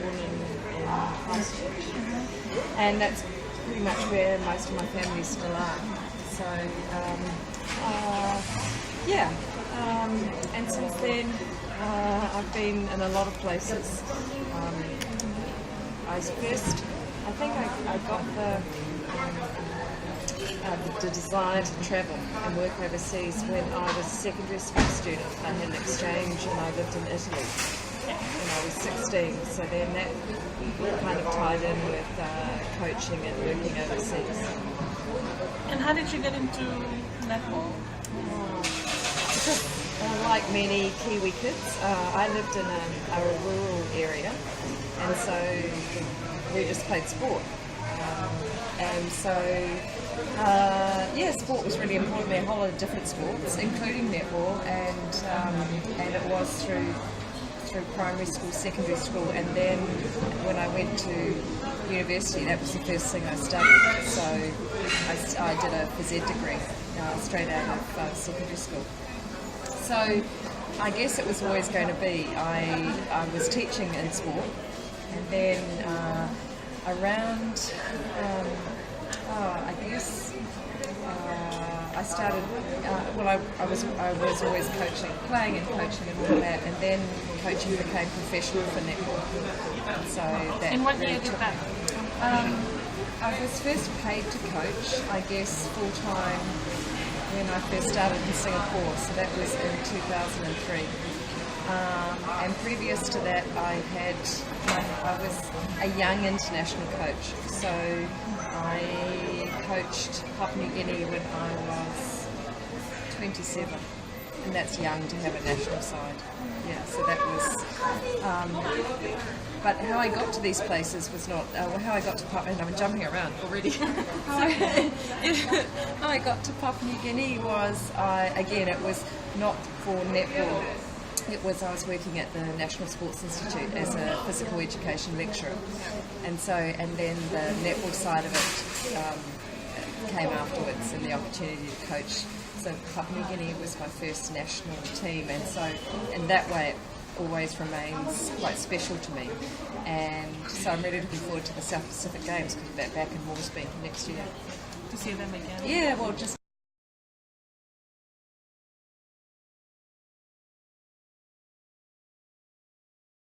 Melbourne and Christchurch, and that's pretty much where most of my family still are. So and since then I've been in a lot of places. I think I got the desire to travel and work overseas when I was a secondary school student. I had an exchange and I lived in Italy when I was 16. So then that kind of tied in with coaching and working overseas. And how did you get into netball? Like many Kiwi kids, I lived in a rural area, and so we just played sport. Sport was really important. There were a whole lot of different sports, including netball, and it was through primary school, secondary school, and then when I went to university, that was the first thing I studied. So I did a phys ed degree straight out of secondary school. So I guess it was always going to be. I was teaching in sport, and then I started. I was always coaching, playing and coaching and all that, and then coaching became professional for netball. So that. In what year did that? I was first paid to coach, I guess, full time when I first started in Singapore. So that was in 2003. And previous to that, I was a young international coach. So I coached Papua New Guinea when I was 27, and that's young to have a national side. Yeah, so that was. But how I got to these places was not. How I got to Papua, and I'm jumping around already. How I got to Papua New Guinea was, it was not for netball. I was working at the National Sports Institute as a physical education lecturer, and then the netball side of it came afterwards, and the opportunity to coach. So Papua New Guinea was my first national team, and so in that way it always remains quite special to me. And so I'm really looking forward to the South Pacific Games, because we're back in Moresby next year. To see them again. Yeah, well, just